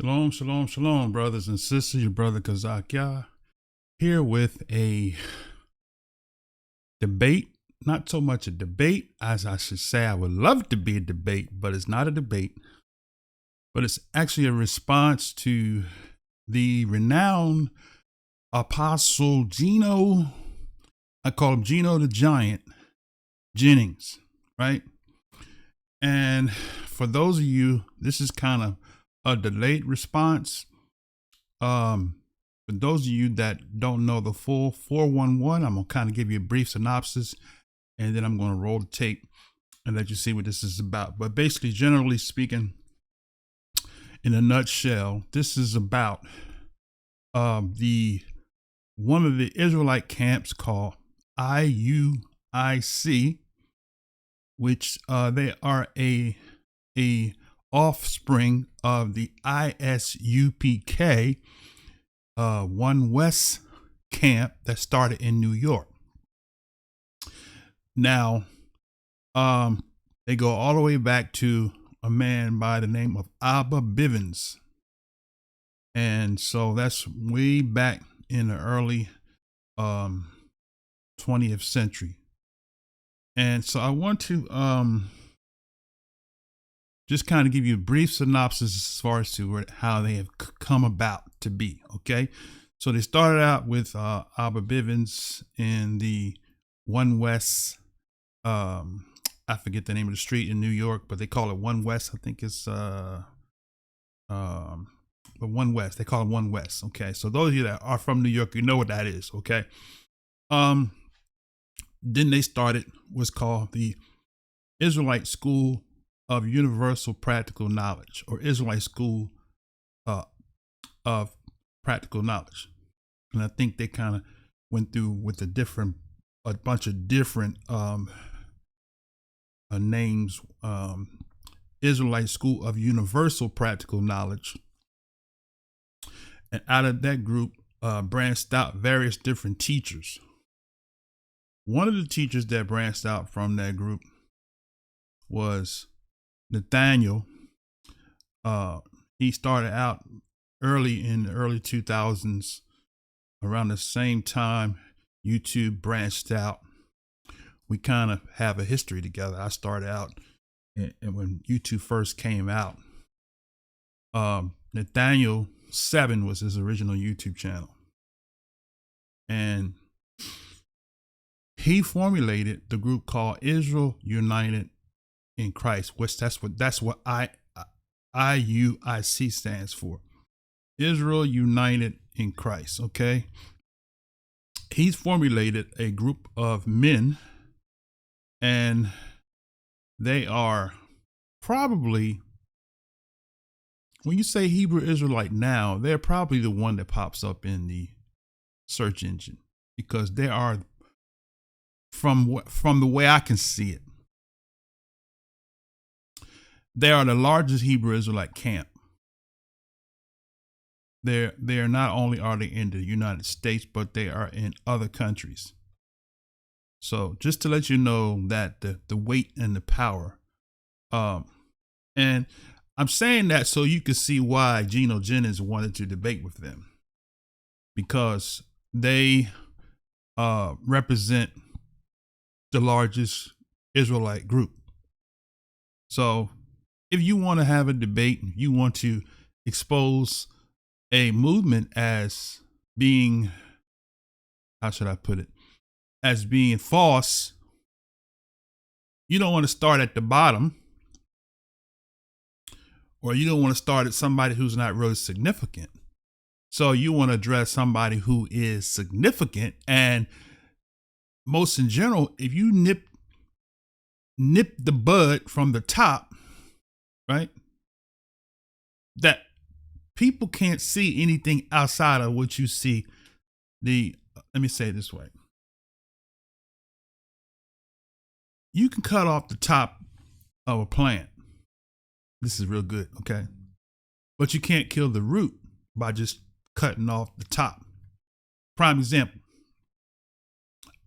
Shalom, shalom, shalom, brothers and sisters. Your brother Kazakya here with a debate. Not so much a debate as I should say. I would love it to be a debate, but it's not a debate. But it's actually a response to the renowned apostle Gino. I call him Gino the Giant, Jennings, right? And for those of you, this is kind of a delayed response. For those of you that don't know the full 411, I'm going to kind of give you a brief synopsis, and then I'm going to roll the tape and let you see what this is about. But basically, generally speaking, in a nutshell, this is about the one of the Israelite camps called IUIC, which they are a offspring of the ISUPK, One West camp that started in New York. Now, they go all the way back to a man by the name of Abba Bivens. And so that's way back in the early 20th century. And so I want to just kind of give you a brief synopsis as far as to how they have come about to be. Okay. So they started out with Abba Bivens in the One West, I forget the name of the street in New York, but they call it One West. I think it's but One West. They call it One West. Okay. So those of you that are from New York, you know what that is. Okay. Then they started what's called the Israelite School of Universal Practical Knowledge, or Israelite School of Practical Knowledge. And I think they kind of went through with a bunch of different names. Israelite School of Universal Practical Knowledge. And out of that group branched out various different teachers. One of the teachers that branched out from that group was Nathaniel. He started out early in the early 2000s, around the same time YouTube branched out. We kind of have a history together. I started out and when YouTube first came out. Nathaniel 7 was his original YouTube channel. And he formulated the group called Israel United in Christ, which that's what IUIC stands for. Israel United in Christ. Okay. He's formulated a group of men, and they are probably, when you say Hebrew Israelite now, they're probably the one that pops up in the search engine, because they are, from the way I can see it, they are the largest Hebrew Israelite camp. They're not only are they in the United States, but they are in other countries. So just to let you know that the weight and the power, and I'm saying that so you can see why Gino Jennings wanted to debate with them, because they represent the largest Israelite group. So if you want to have a debate, you want to expose a movement as being, how should I put it, as being false, you don't want to start at the bottom, or you don't want to start at somebody who's not really significant. So you want to address somebody who is significant. And most in general, if you nip the bud from the top, right, that people can't see anything outside of what you see. Let me say it this way. You can cut off the top of a plant. This is real good, okay? But you can't kill the root by just cutting off the top. Prime example.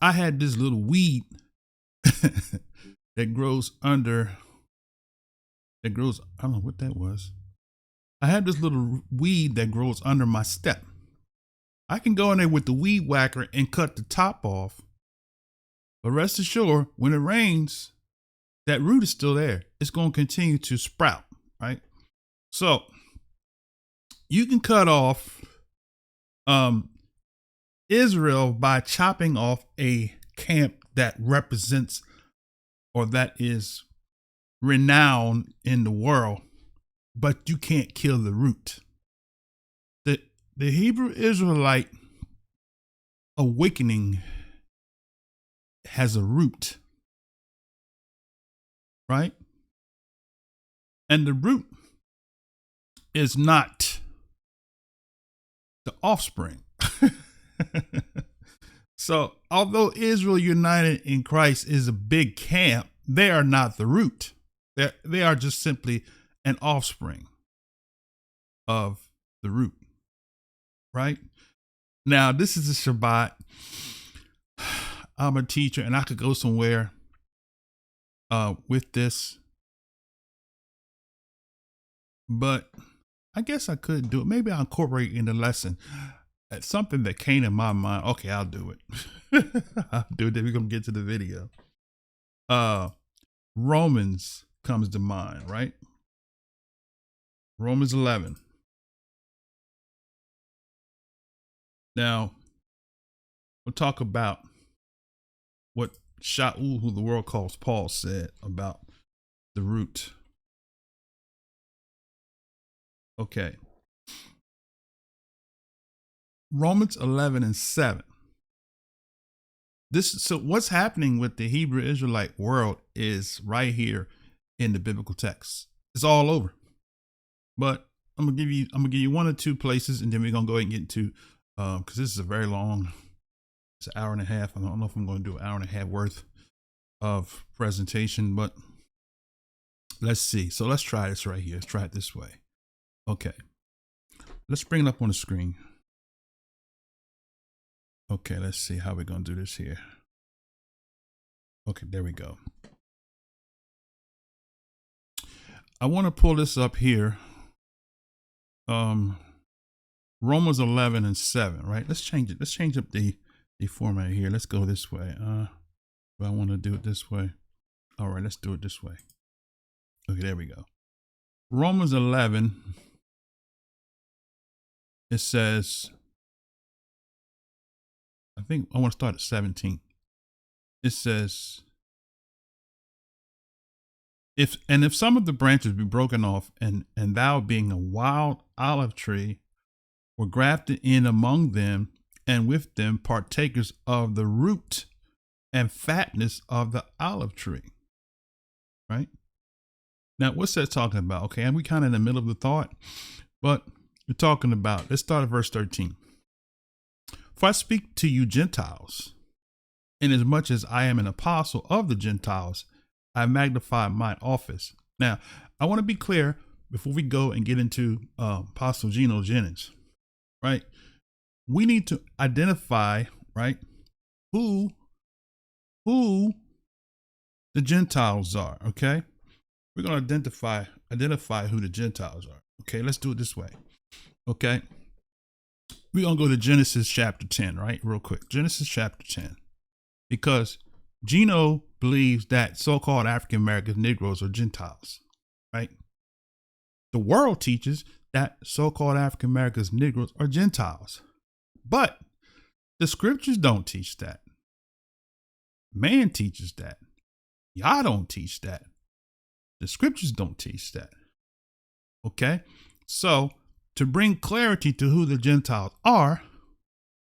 I had this little weed that grows, I don't know what that was. I have this little weed that grows under my step. I can go in there with the weed whacker and cut the top off. But rest assured, when it rains, that root is still there. It's going to continue to sprout, right? So you can cut off Israel by chopping off a camp that represents or that is renowned in the world, but you can't kill the root. The Hebrew Israelite awakening has a root, right? And the root is not the offspring. So, although Israel United in Christ is a big camp, they are not the root. They are just simply an offspring of the root, right? Now, this is a Shabbat. I'm a teacher, and I could go somewhere with this, but I guess I could do it. Maybe I'll incorporate in the lesson. It's something that came in my mind. Okay, I'll do it. I'll do it. Then we're gonna get to the video. Romans comes to mind, right? Romans 11. Now, we'll talk about what Shaul, who the world calls Paul, said about the root. Okay. Romans 11 and 7. So what's happening with the Hebrew Israelite world is right here in the biblical text. It's all over. But I'm gonna give you one or two places, and then we're gonna go ahead and get into because this is a very long, it's an hour and a half. I don't know if I'm gonna do an hour and a half worth of presentation, but let's see. So let's try this right here. Let's try it this way. Okay. Let's bring it up on the screen. Okay, let's see how we're going to do this here. Okay, there we go. I want to pull this up here. Romans 11 and 7, right? Let's change it. Let's change up the format here. Let's go this way. I want to do it this way. All right, let's do it this way. Okay, there we go. Romans 11, it says, I think I want to start at 17. It says, if some of the branches be broken off, and thou being a wild olive tree were grafted in among them, and with them partakers of the root and fatness of the olive tree. Right? Now, what's that talking about? Okay, and we kind of in the middle of the thought, but we're talking about, let's start at verse 13. For I speak to you Gentiles, inasmuch as I am an apostle of the Gentiles, I magnify my office. Now, I want to be clear before we go and get into Apostle Gino Jennings, right? We need to identify, right, who the Gentiles are, okay? We're going to identify who the Gentiles are. Okay, let's do it this way. Okay. We're going to go to Genesis chapter 10, right? Real quick. Genesis chapter 10. Because Gino believes that so-called African Americans, Negroes, are Gentiles, right? The world teaches that so-called African Americans, Negroes, are Gentiles. But the scriptures don't teach that. Man teaches that. Y'all don't teach that. The scriptures don't teach that. Okay? So, to bring clarity to who the Gentiles are,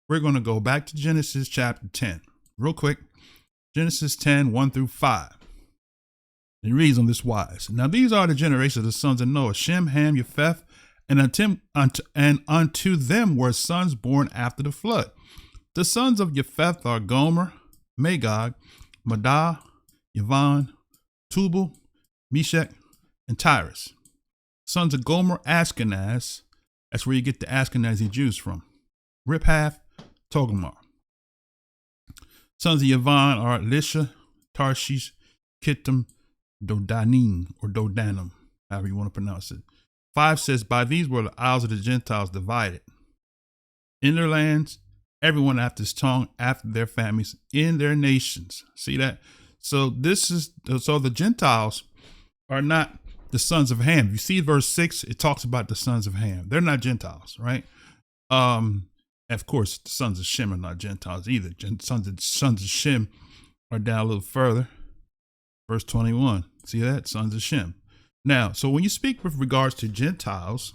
we're going to go back to Genesis chapter 10. Real quick. Genesis 10, 1 through 5. It reads on this wise. Now these are the generations of the sons of Noah, Shem, Ham, Japheth, and unto them were sons born after the flood. The sons of Japheth are Gomer, Magog, Madai, Yavan, Tubal, Meshach, and Tyrus. Sons of Gomer, Ashkenaz. That's where you get the Ashkenazi Jews from. Riphath, Togarmah. Sons of Yavan are Lisha, Tarshish, Kittim, Dodanim, or Dodanim, however you want to pronounce it. 5 says, by these were the isles of the Gentiles divided. In their lands, everyone after his tongue, after their families, in their nations. See that? So the Gentiles are not the sons of Ham. You see verse 6, it talks about the sons of Ham. They're not Gentiles, right? Of course, the sons of Shem are not Gentiles either. Sons of Shem are down a little further. Verse 21. See that? Sons of Shem. Now, so when you speak with regards to Gentiles,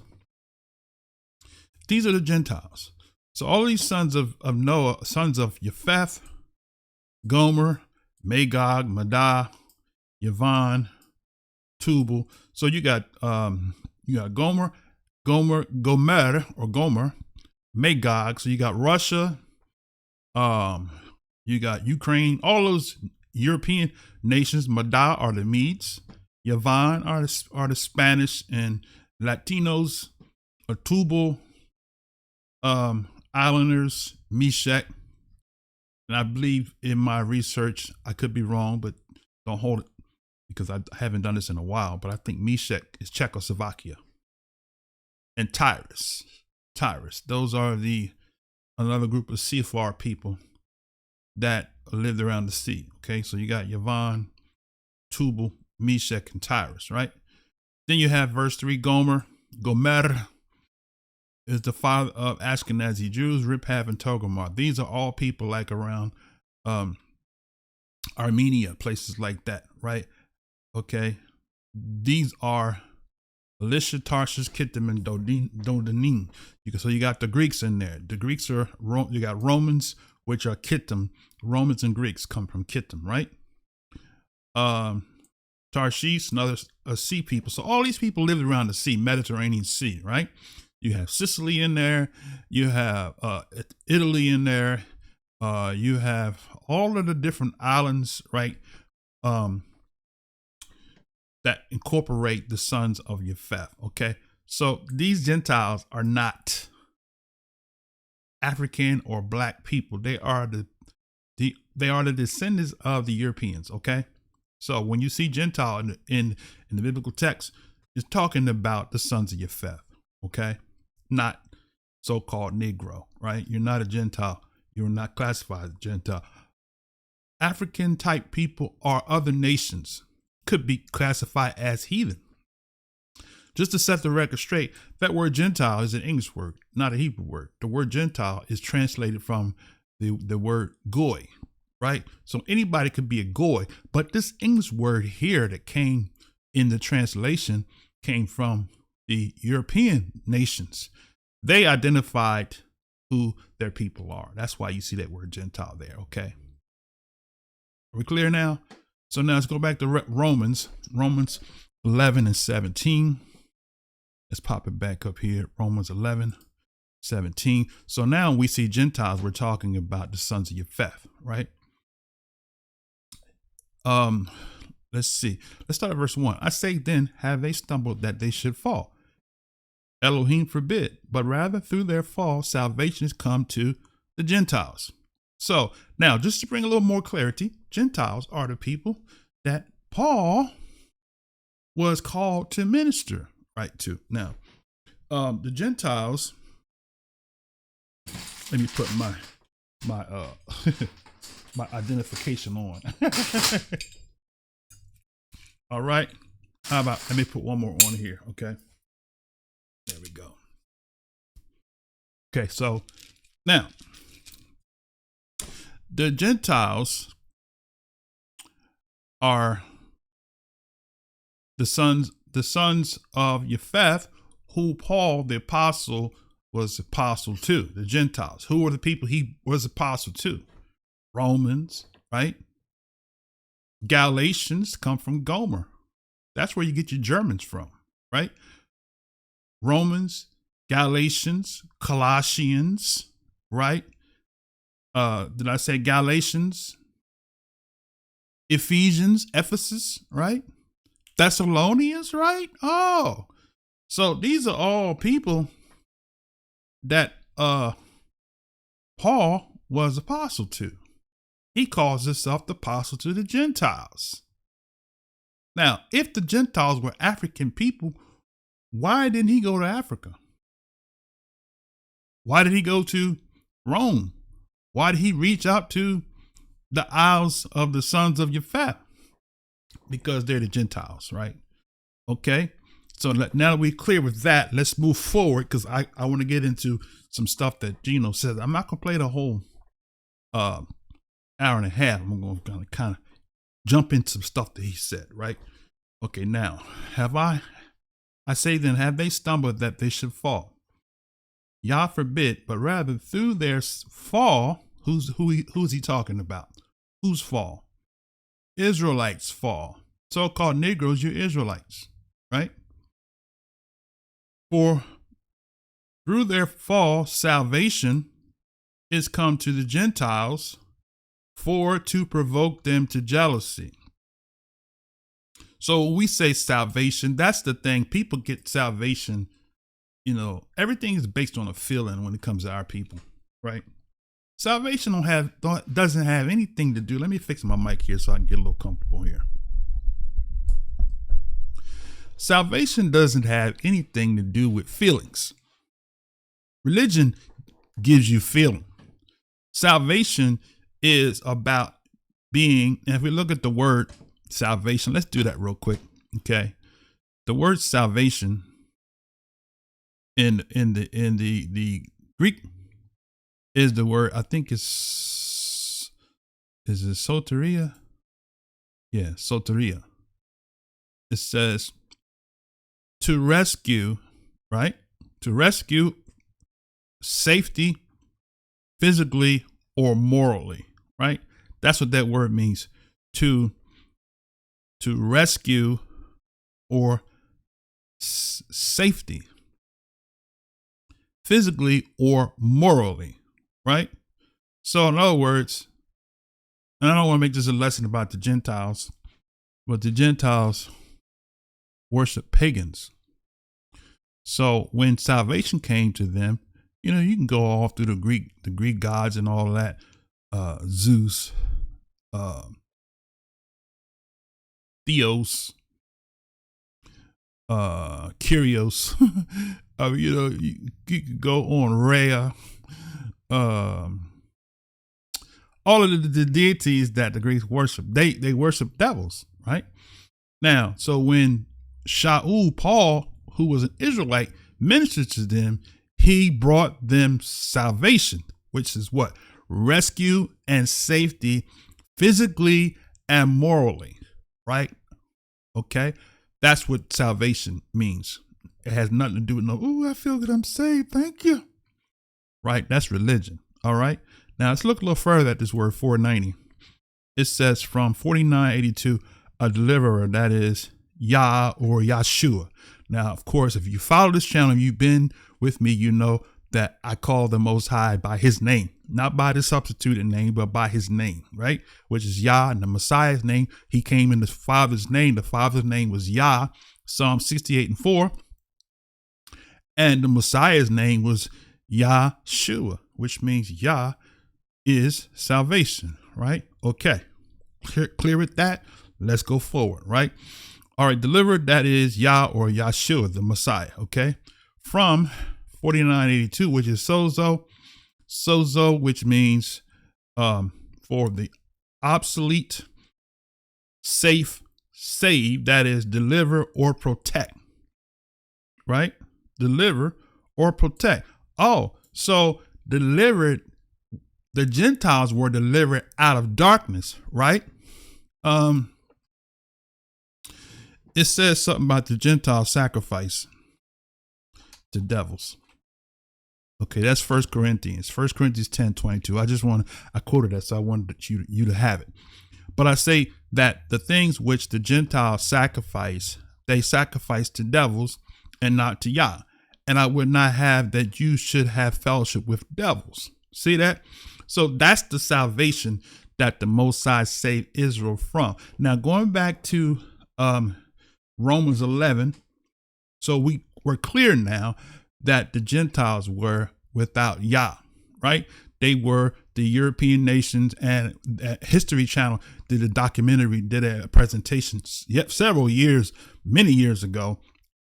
these are the Gentiles. So all these sons of Noah, sons of Japheth, Gomer, Magog, Madai, Yavon, Tubal. So you got Gomer, Magog. So you got Russia, you got Ukraine, all those European nations. Madai are the Medes. Yavon are the Spanish and Latinos. Tubal, Islanders, Meshach. And I believe in my research, I could be wrong, but don't hold it because I haven't done this in a while. But I think Meshach is Czechoslovakia. And Tyrus. Those are another group of seafarer people that lived around the sea. Okay, so you got Yavon, Tubal, Meshach, and Tyrus, right? Then you have verse 3, Gomer is the father of Ashkenazi Jews, Riphav and Togarmah. These are all people like around Armenia, places like that, right? Okay. These are Elisha, Tarshish, Kittim, and Dodanim. So you got the Greeks in there. The Greeks are, you got Romans, which are Kittim. Romans and Greeks come from Kittim, right? Tarshish and other sea people. So all these people lived around the sea, Mediterranean Sea, right? You have Sicily in there. You have Italy in there. You have all of the different islands, right? That incorporate the sons of Japheth. Okay, so these Gentiles are not African or black people. They are the descendants of the Europeans. Okay, so when you see Gentile in the biblical text, it's talking about the sons of Japheth. Okay, not so-called Negro. Right? You're not a Gentile. You're not classified as a Gentile. African type people or other nations could be classified as heathen. Just to set the record straight, that word Gentile is an English word, not a Hebrew word. The word Gentile is translated from the word goy, right? So anybody could be a goy, but this English word here that came in the translation came from the European nations. They identified who their people are. That's why you see that word Gentile there, okay? Are we clear now? So now let's go back to Romans 11 and 17. Let's pop it back up here. Romans 11, 17. So now we see Gentiles, we're talking about the sons of Japheth, right? Let's see. Let's start at verse 1. I say then, have they stumbled that they should fall? Elohim forbid, but rather through their fall, salvation has come to the Gentiles. So now, just to bring a little more clarity, Gentiles are the people that Paul was called to minister right to. Now, the Gentiles, let me put my my identification on. All right. How about, let me put one more on here. Okay. There we go. Okay. So now, the Gentiles are the sons of Japheth, who Paul the apostle was apostle to. The Gentiles, who were the people he was apostle to? Romans, right? Galatians come from Gomer. That's where you get your Germans from, right? Romans, Galatians, Colossians, right? Did I say Galatians? Ephesians, Ephesus, right? Thessalonians, right? Oh, so these are all people that Paul was apostle to. He calls himself the apostle to the Gentiles. Now, if the Gentiles were African people Why didn't he go to Africa? Why did he go to Rome? Why did he reach out to the Isles of the sons of Japhet? Because they're the Gentiles, right? Okay. So now that we're clear with that, let's move forward because I want to get into some stuff that Gino says. I'm not going to play the whole hour and a half. I'm going to kind of jump into some stuff that he said, right? Okay, now, I say then, have they stumbled that they should fall? Yah forbid, but rather through their fall, who's he talking about? Whose fall? Israelites fall. So-called Negroes, you're Israelites, right? For through their fall, salvation is come to the Gentiles for to provoke them to jealousy. So when we say salvation, that's the thing. People get salvation. You know, everything is based on a feeling when it comes to our people, right? Salvation doesn't have anything to do. Let me fix my mic here so I can get a little comfortable here. Salvation doesn't have anything to do with feelings. Religion gives you feeling. Salvation is about being, and if we look at the word salvation, let's do that real quick. Okay. The word salvation in the Greek is the word, I think is it soteria? Yeah, soteria. It says to rescue, right? To rescue safety, physically or morally, right? That's what that word means. To rescue or safety, physically or morally, right? So in other words, and I don't want to make this a lesson about the Gentiles, but the Gentiles worship pagans. So when salvation came to them, you know, you can go all through the Greek gods and all of that, Zeus, Theos, Kyrios, you know, you could go on Rhea, all of the deities that the Greeks worship, they worship devils, right? Now, so when Shaul, Paul, who was an Israelite, ministered to them, he brought them salvation, which is what? Rescue and safety, physically and morally, right? Okay. That's what salvation means. It has nothing to do with I feel that I'm saved. Thank you. Right. That's religion. All right. Now let's look a little further at this word 490. It says from 4982, a deliverer, that is Yah or Yahshua. Now, of course, if you follow this channel, you've been with me, you know that I call the Most High by his name, not by the substituted name, but by his name, right? Which is Yah, and the Messiah's name. He came in the Father's name. The Father's name was Yah, Psalm 68:4. And the Messiah's name was Yahshua, which means Yah is salvation, right? Okay. Clear with that. Let's go forward, right? All right, delivered, that is Yah or Yahshua, the Messiah, okay? From 4982, which is sozo, which means for the obsolete, safe, save, that is deliver or protect, right? Deliver or protect. Oh, so delivered, the Gentiles were delivered out of darkness, right? It says something about the Gentile sacrifice to devils. Okay, that's 1 Corinthians 10:22. I quoted that, so I wanted you to have it. But I say that the things which the Gentiles sacrifice, they sacrifice to devils and not to Yah. And I would not have that you should have fellowship with devils. See that? So that's the salvation that the Most High saved Israel from. Now, going back to Romans 11, so we're clear now that the Gentiles were without Yah, right? They were the European nations, and History Channel did a presentation many years ago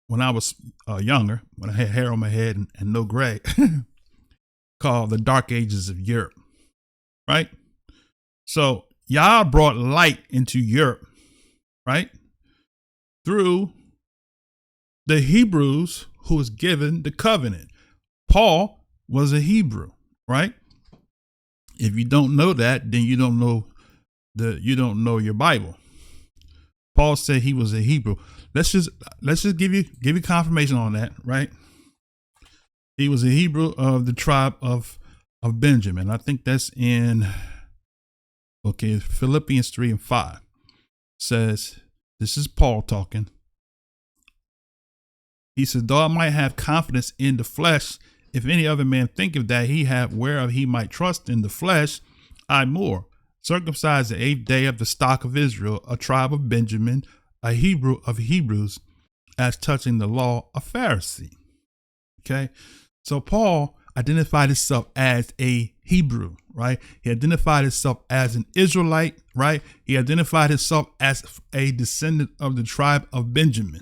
when I was younger, when I had hair on my head and no gray, called the Dark Ages of Europe, right? So Yah brought light into Europe, right? Through the Hebrews who was given the covenant. Paul was a Hebrew, right? If you don't know that, then you don't know your Bible. Paul said he was a Hebrew. Let's just give you confirmation on that, right? He was a Hebrew of the tribe of Benjamin. I think that's in Philippians 3:5 says, this is Paul talking. He says, though I might have confidence in the flesh, if any other man thinketh that he have whereof he might trust in the flesh, I more. Circumcised the 8th day of the stock of Israel, a tribe of Benjamin, a Hebrew of Hebrews, as touching the law, a Pharisee. Okay. So Paul identified himself as a Hebrew, right? He identified himself as an Israelite, right? He identified himself as a descendant of the tribe of Benjamin,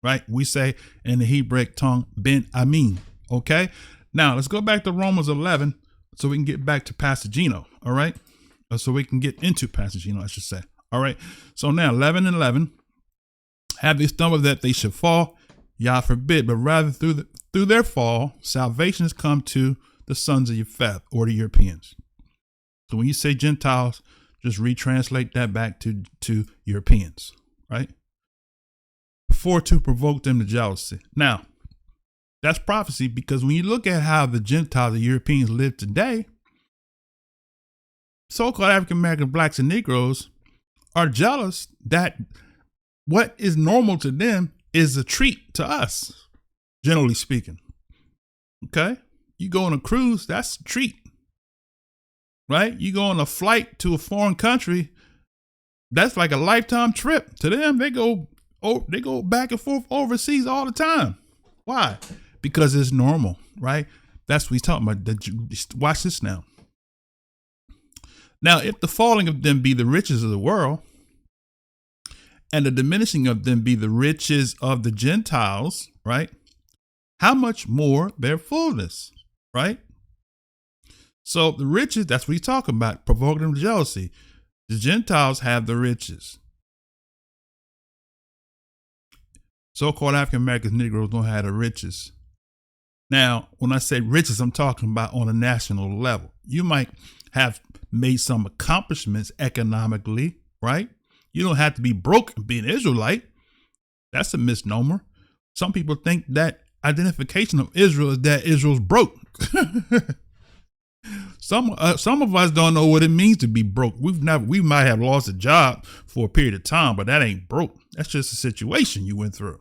right? We say in the Hebraic tongue, Ben Amin. Okay. Now let's go back to Romans 11 so we can get back to Pastor Gino. All right. So we can get into Pastor Gino, I should say. All right. So now 11:11, have they stumbled that they should fall? Yah forbid, but rather through their fall, salvation has come to the sons of Japheth, or the Europeans. So when you say Gentiles, just retranslate that back to Europeans, right? For to provoke them to jealousy. Now, that's prophecy, because when you look at how the Gentiles, the Europeans live today, so-called African American blacks and Negroes are jealous that what is normal to them is a treat to us, generally speaking. Okay. You go on a cruise, that's a treat, right? You go on a flight to a foreign country, that's like a lifetime trip to them. They go back and forth overseas all the time. Why? Because it's normal, right? That's what he's talking about. Watch this now. Now, if the falling of them be the riches of the world, and the diminishing of them be the riches of the Gentiles, right? How much more their fullness, right? So the riches, that's what he's talking about, provoking them to jealousy. The Gentiles have the riches. So-called African Americans, Negroes don't have the riches. Now, when I say riches, I'm talking about on a national level. You might have made some accomplishments economically, right? You don't have to be broke and be an Israelite. That's a misnomer. Some people think that identification of Israel is that Israel's broke. Some of us don't know what it means to be broke. We might have lost a job for a period of time, but that ain't broke. That's just a situation you went through.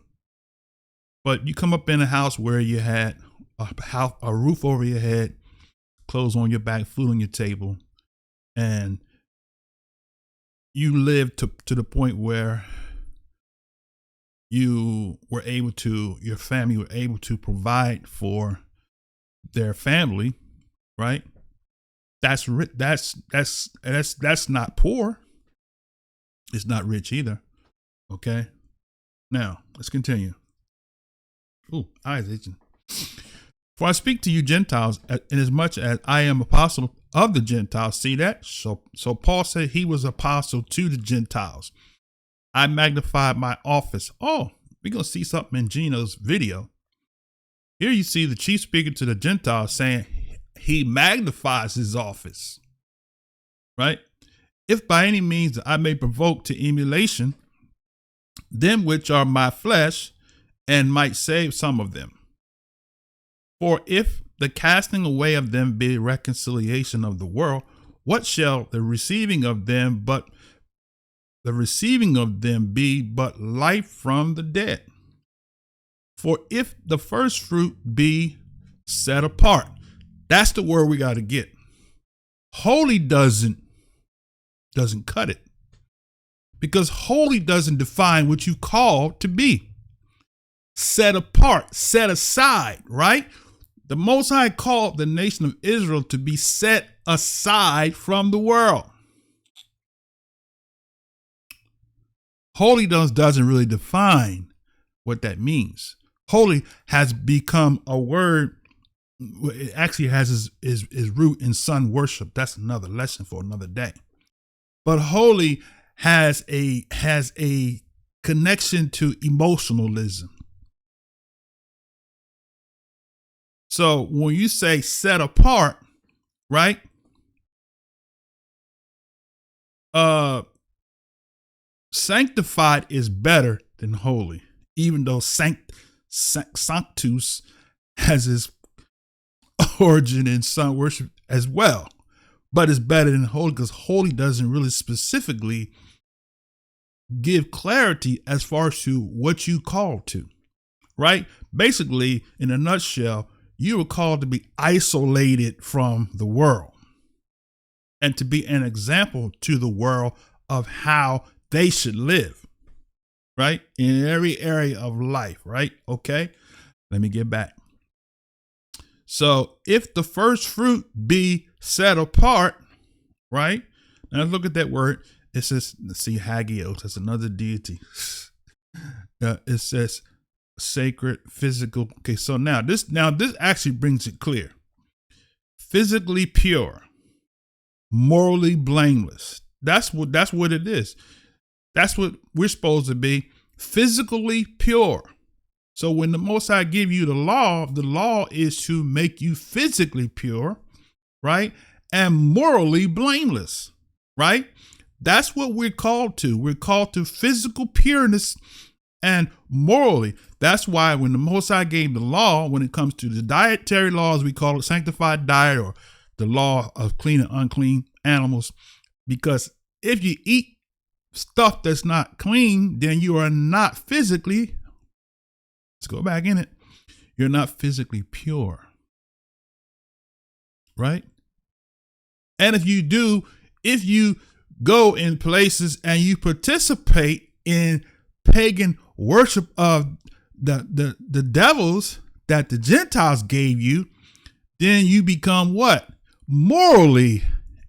But you come up in a house where you had a roof over your head, clothes on your back, food on your table, and you lived to the point where your family were able to provide for their family, right? That's not poor. It's not rich either. Okay. Now let's continue. Ooh, eyes itching. For I speak to you Gentiles, inasmuch as I am apostle of the Gentiles. See that? So Paul said he was apostle to the Gentiles. I magnified my office. Oh, we're going to see something in Gino's video. Here you see the chief speaker to the Gentiles saying he magnifies his office, right? If by any means I may provoke to emulation them which are my flesh, and might save some of them. For if the casting away of them be reconciliation of the world, what shall the receiving of them be but life from the dead? For if the first fruit be set apart, that's the word we got to get. Holy doesn't cut it, because holy doesn't define what you call to be. Set apart, set aside, right? The Most High called the nation of Israel to be set aside from the world. Holy doesn't really define what that means. Holy has become a word. It actually has his root in sun worship. That's another lesson for another day. But holy has a connection to emotionalism. So when you say set apart, right? Sanctified is better than holy, even though sanctus has its origin in sun worship as well. But it's better than holy because holy doesn't really specifically give clarity as far as to what you call to, right? Basically, in a nutshell, you were called to be isolated from the world and to be an example to the world of how they should live, right? In every area of life, right? Okay, let me get back. So if the first fruit be set apart, right? Now look at that word. It says, let's see, Hagios, that's another deity. It says sacred, physical. Okay, so now this actually brings it clear. Physically pure, morally blameless. That's what it is. That's what we're supposed to be, physically pure. So when the Most High give you the law is to make you physically pure, right? And morally blameless, right? That's what we're called to. We're called to physical pureness and morally. That's why when the Most High gave the law, when it comes to the dietary laws, we call it sanctified diet or the law of clean and unclean animals. Because if you eat stuff that's not clean, then you are not physically, let's go back in it, you're not physically pure, right? And if you go in places and you participate in pagan worship of the devils that the Gentiles gave you, then you become what? Morally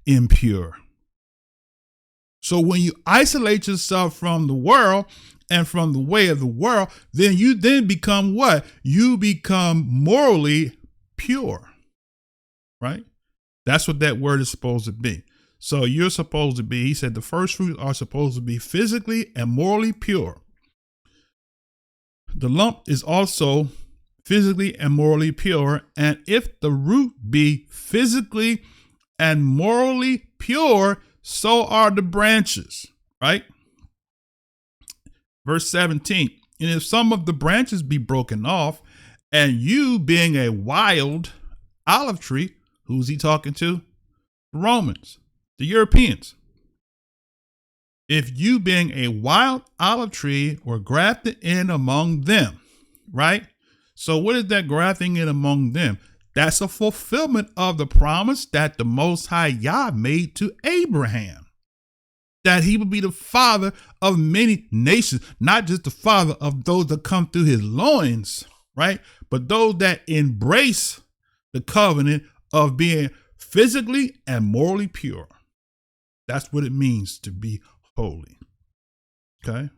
impure. So when you isolate yourself from the world and from the way of the world, then you become what? You become morally pure, right? That's what that word is supposed to be. So you're supposed to be, he said, the first fruits are supposed to be physically and morally pure. The lump is also physically and morally pure. And if the root be physically and morally pure, so are the branches, right? Verse 17, and if some of the branches be broken off, and you being a wild olive tree, who's he talking to? The Romans, the Europeans. If you being a wild olive tree were grafted in among them, right? So what is that grafting in among them? That's a fulfillment of the promise that the Most High Yah made to Abraham, that he would be the father of many nations, not just the father of those that come through his loins, right? But those that embrace the covenant of being physically and morally pure. That's what it means to be holy. Okay?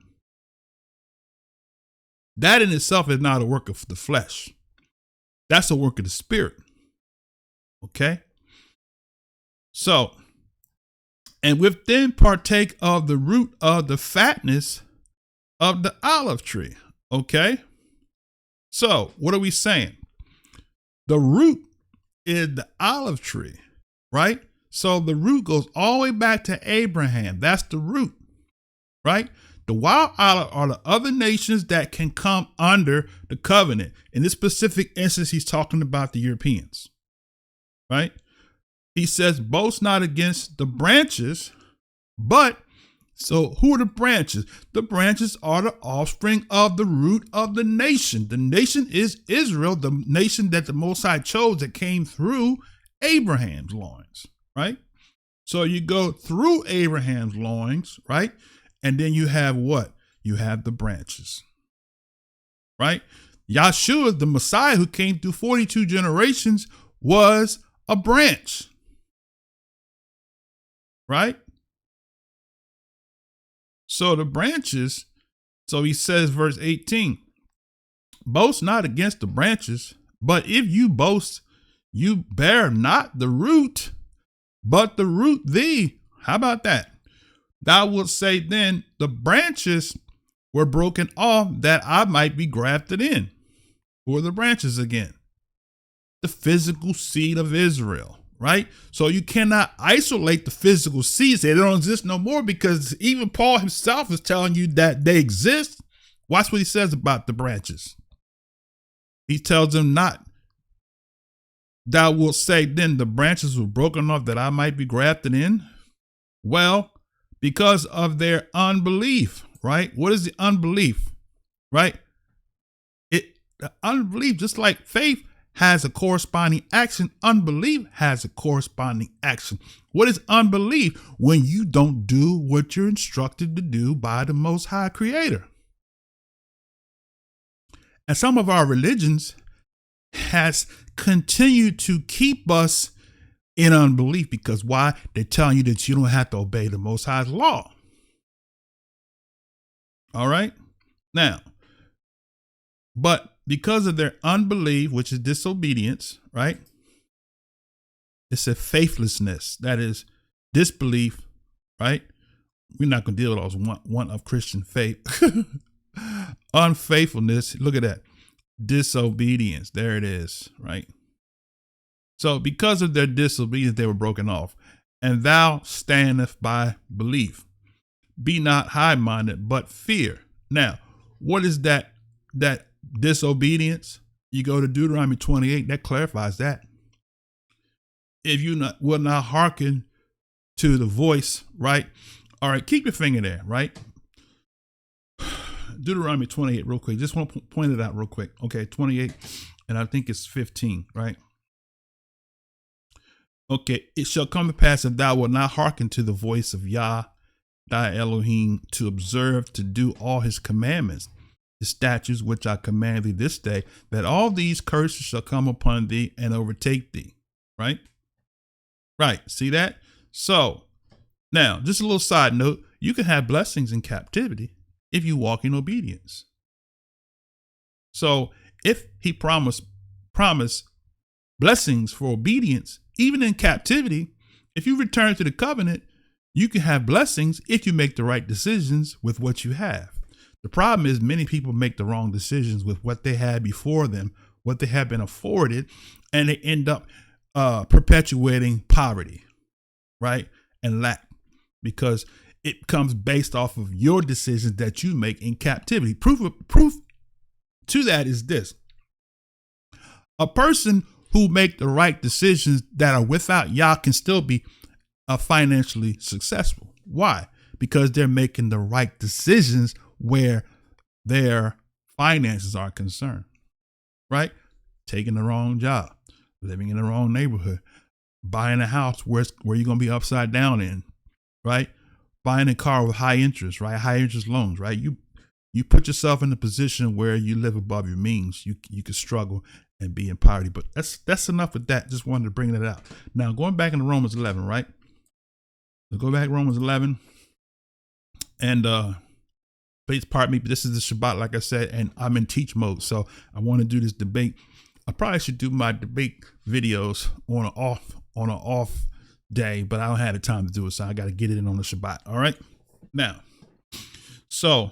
That in itself is not a work of the flesh. That's a work of the spirit. Okay? So, and within partake of the root of the fatness of the olive tree. Okay? So, what are we saying? The root is the olive tree, right? So the root goes all the way back to Abraham. That's the root, right? The wild olive are the other nations that can come under the covenant. In this specific instance, he's talking about the Europeans, right? He says, boast not against the branches, but so who are the branches? The branches are the offspring of the root of the nation. The nation is Israel, the nation that the Most High chose that came through Abraham's loins, right? So you go through Abraham's loins, right? And then you have what? You have the branches, right? Yahshua, the Messiah who came through 42 generations, was a branch, right? So the branches, so he says, verse 18, boast not against the branches, but if you boast, you bear not the root, but the root thee. How about that? Thou wilt say then, the branches were broken off that I might be grafted in. Who are the branches again? The physical seed of Israel, right? So you cannot isolate the physical seeds. They don't exist no more, because even Paul himself is telling you that they exist. Watch what he says about the branches. He tells them not. Thou wilt say then, the branches were broken off that I might be grafted in. Well, because of their unbelief, right? What is the unbelief, right? The unbelief, just like faith has a corresponding action, unbelief has a corresponding action. What is unbelief? When you don't do what you're instructed to do by the Most High Creator. And some of our religions has continued to keep us in unbelief, because why? They're telling you that you don't have to obey the Most High's law. All right. Now, but because of their unbelief, which is disobedience, right? It's a faithlessness. That is disbelief, right? We're not going to deal with those one of Christian faith. Unfaithfulness. Look at that. Disobedience. There it is, right? So because of their disobedience, they were broken off. And thou standeth by belief. Be not high-minded, but fear. Now, what is that disobedience? You go to Deuteronomy 28, that clarifies that. If you will not hearken to the voice, right? All right, keep your finger there, right? Deuteronomy 28 real quick. Just want to point it out real quick. Okay, 28, and I think it's 15, right? Okay, it shall come to pass, if thou wilt not hearken to the voice of Yah, thy Elohim, to observe, to do all his commandments, the statutes which I command thee this day, that all these curses shall come upon thee and overtake thee. Right? Right. See that? So now, just a little side note, you can have blessings in captivity if you walk in obedience. So if he promised blessings for obedience, even in captivity, if you return to the covenant, you can have blessings if you make the right decisions with what you have. The problem is many people make the wrong decisions with what they had before them, what they have been afforded, and they end up perpetuating poverty, right? And lack, because it comes based off of your decisions that you make in captivity. Proof to that is this. A person who make the right decisions that are without Yah can still be financially successful. Why? Because they're making the right decisions where their finances are concerned, right? Taking the wrong job, living in the wrong neighborhood, buying a house where you're going to be upside down in, right? Buying a car with high interest, right? High interest loans, right? You put yourself in a position where you live above your means. You could struggle and be in poverty, but that's enough with that. Just wanted to bring that out. Now, going back into Romans 11, right? Let's go back to Romans 11, and please pardon me, but this is the Shabbat, like I said, and I'm in teach mode, so I want to do this debate. I probably should do my debate videos on an off day, but I don't have the time to do it, so I got to get it in on the Shabbat. All right, now, so.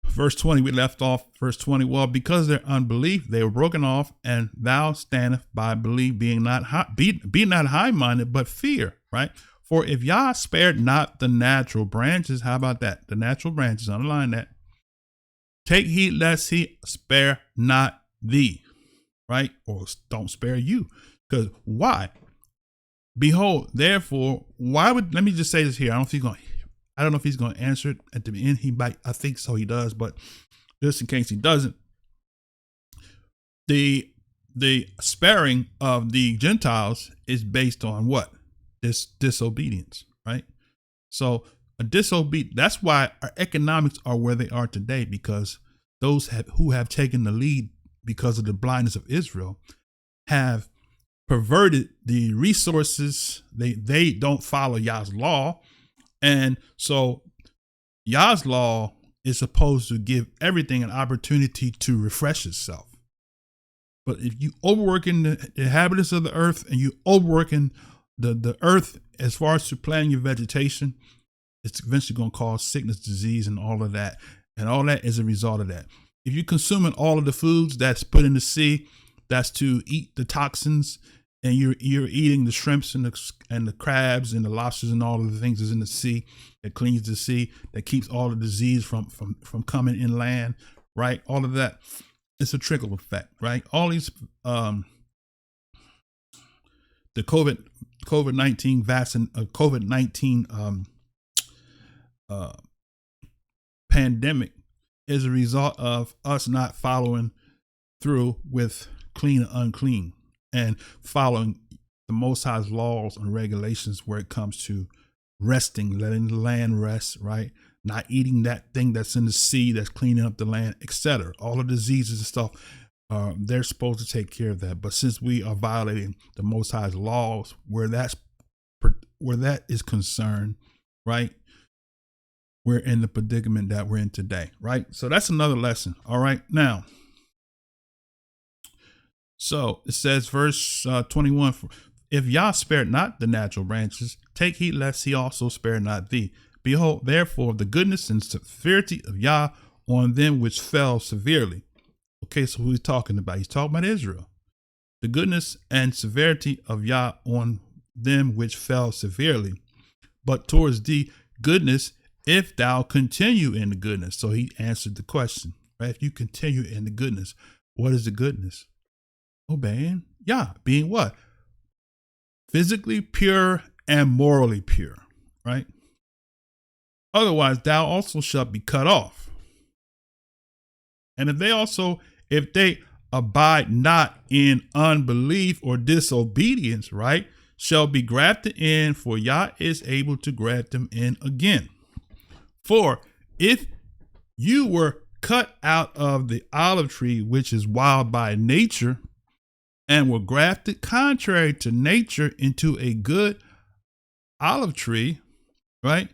Verse 20, we left off. Verse 20, well, because of their unbelief, they were broken off, and thou standeth by belief, be not high-minded, but fear, right? For if Yah spared not the natural branches, how about that? The natural branches, underline that. Take heed lest he spare not thee, right? Or don't spare you. Because why? Behold, therefore, let me just say this here. I don't know if he's going to answer it at the end. He might, I think so, he does, but just in case he doesn't, the sparing of the Gentiles is based on what? This disobedience, right? So that's why our economics are where they are today, because those who have taken the lead because of the blindness of Israel have perverted the resources. They don't follow Yah's law. And so Yah's law is supposed to give everything an opportunity to refresh itself. But if you overworking the inhabitants of the earth and you overworking the earth as far as to planting your vegetation, it's eventually going to cause sickness, disease, and all of that. And all that is a result of that. If you're consuming all of the foods that's put in the sea, that's to eat the toxins, and you're eating the shrimps and the crabs and the lobsters and all of the things that's in the sea that cleans the sea, that keeps all the disease from coming inland, right? All of that, it's a trickle effect, right? All these the COVID-19 vaccine, COVID-19 pandemic is a result of us not following through with clean and unclean, and following the Most High's laws and regulations where it comes to resting, letting the land rest, right? Not eating that thing that's in the sea that's cleaning up the land, etc. All the diseases and stuff, they're supposed to take care of that. But since we are violating the Most High's laws where that is concerned, right? We're in the predicament that we're in today, right? So that's another lesson. All right. Now, so it says, verse 21, if Yah spared not the natural branches, take heed lest he also spare not thee. Behold, therefore, the goodness and severity of Yah on them which fell severely. Okay, so who he's talking about? He's talking about Israel. The goodness and severity of Yah on them which fell severely. But towards thee, goodness, if thou continue in the goodness. So he answered the question, right? If you continue in the goodness, what is the goodness? Obeying Yah, being what? Physically pure and morally pure, right? Otherwise, thou also shalt be cut off. And if they abide not in unbelief or disobedience, right, shall be grafted in, for Yah is able to graft them in again. For if you were cut out of the olive tree, which is wild by nature, and were grafted contrary to nature into a good olive tree, right?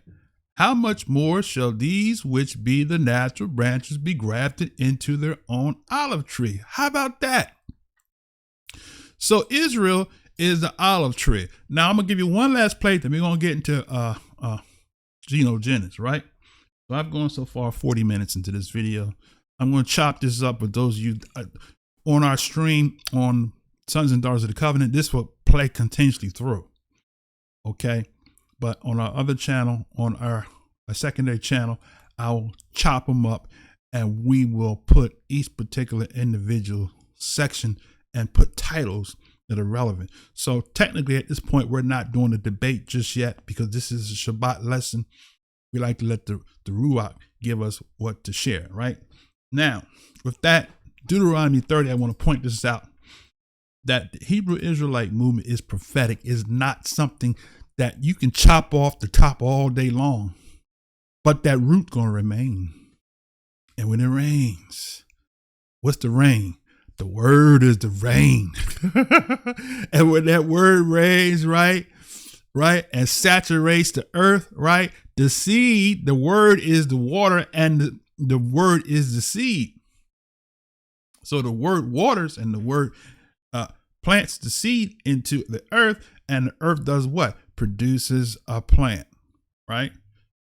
How much more shall these which be the natural branches be grafted into their own olive tree? How about that? So Israel is the olive tree. Now I'm gonna give you one last plate, then we're gonna get into Gino, Jennings, right? So I've gone so far 40 minutes into this video. I'm gonna chop this up with those of you on our stream on Sons and Daughters of the Covenant. This will play continuously through. Okay. But on our other channel, on our secondary channel, I'll chop them up and we will put each particular individual section and put titles that are relevant. So technically at this point, we're not doing a debate just yet because this is a Shabbat lesson. We like to let the Ruach give us what to share, right? Now, with that, Deuteronomy 30, I want to point this out, that the Hebrew Israelite movement is prophetic, is not something that you can chop off the top all day long, but that root gonna remain. And when it rains, what's the rain? The word is the rain. And when that word rains, right, and saturates the earth, right, the seed, the word is the water, and the word is the seed. So the word waters and the word plants the seed into the earth, and the earth does what? Produces a plant, right?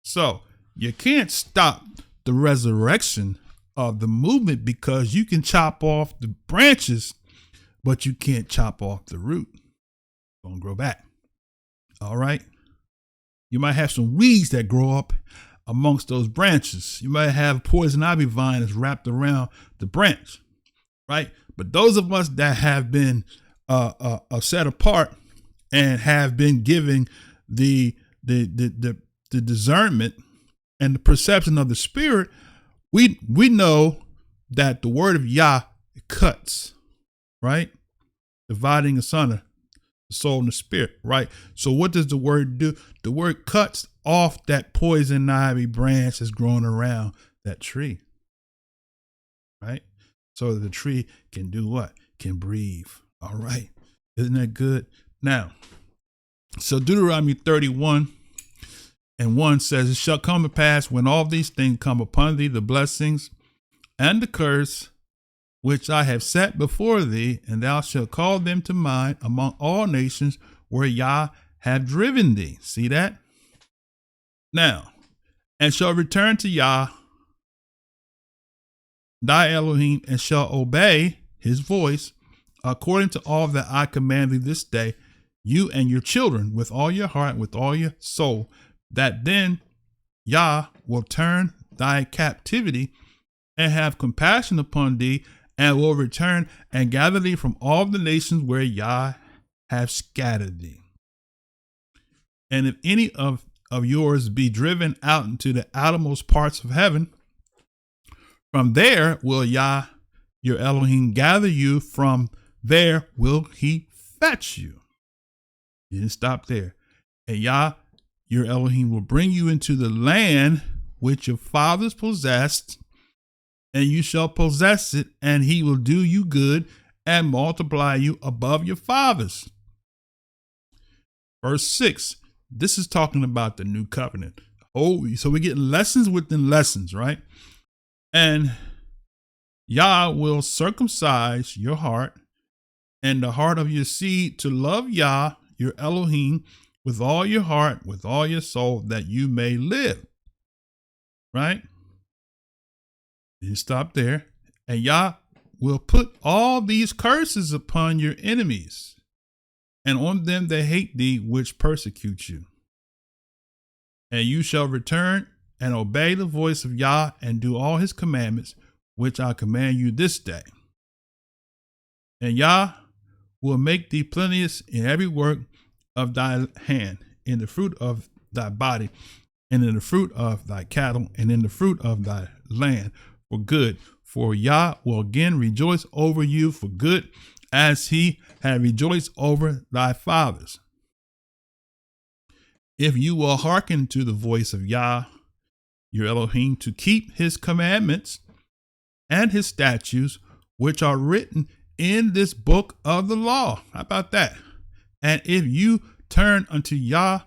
So you can't stop the resurrection of the movement because you can chop off the branches, but you can't chop off the root. It's gonna grow back. All right. You might have some weeds that grow up amongst those branches. You might have poison ivy vine that's wrapped around the branch, right? But those of us that have been set apart and have been given the discernment and the perception of the Spirit, we know that the word of Yah cuts, right? Dividing asunder the soul and the spirit, right? So what does the word do? The word cuts off that poison ivy branch that's growing around that tree, right? So that the tree can do what? Can breathe. All right. Isn't that good? Now, so Deuteronomy 31 And 1 says, it shall come to pass when all these things come upon thee, the blessings and the curse, which I have set before thee, and thou shalt call them to mind among all nations where Yah have driven thee. See that? Now, and shall return to Yah, thy Elohim, and shall obey his voice, according to all that I command thee this day, you and your children, with all your heart, with all your soul, that then Yah will turn thy captivity and have compassion upon thee, and will return and gather thee from all the nations where Yah have scattered thee. And if any of yours be driven out into the outermost parts of heaven, from there will Yah your Elohim gather you, from there will he fetch you. He didn't stop there. And Yah your Elohim will bring you into the land which your fathers possessed, and you shall possess it, and he will do you good and multiply you above your fathers. Verse 6, this is talking about the new covenant. Oh, so we're getting lessons within lessons, right? And Yah will circumcise your heart and the heart of your seed to love Yah your Elohim with all your heart, with all your soul, that you may live. Right? You stop there. And Yah will put all these curses upon your enemies, and on them that hate thee, which persecute you. And you shall return and obey the voice of Yah, and do all his commandments, which I command you this day. And Yah will make thee plenteous in every work of thy hand, in the fruit of thy body, and in the fruit of thy cattle, and in the fruit of thy land, for good. For Yah will again rejoice over you for good, as he had rejoiced over thy fathers. If you will hearken to the voice of Yah your Elohim, to keep his commandments and his statutes, which are written in this book of the law. How about that? And if you turn unto Yah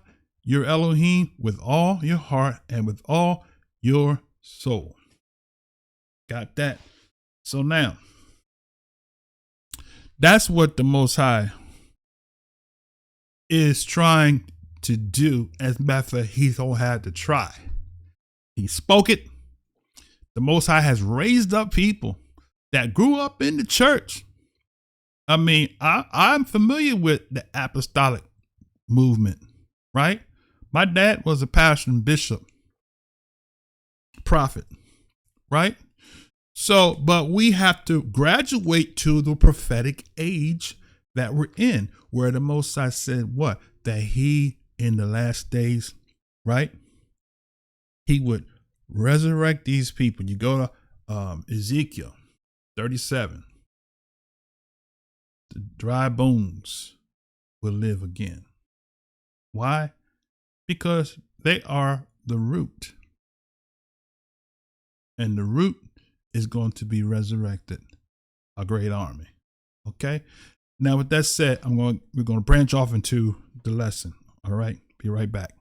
your Elohim with all your heart and with all your soul. Got that? So now, that's what the Most High is trying to do. As a matter of fact, he don't have to try. He spoke it. The Most High has raised up people that grew up in the church. I mean, I'm familiar with the apostolic movement, right? My dad was a pastor and bishop, prophet, right? So, but we have to graduate to the prophetic age that we're in, where the Most High said what? That he, in the last days, right? He would resurrect these people. You go to Ezekiel 37. The dry bones will live again. Why? Because they are the root. And the root is going to be resurrected, a great army. Okay. Now, with that said, we're going to branch off into the lesson. All right. Be right back.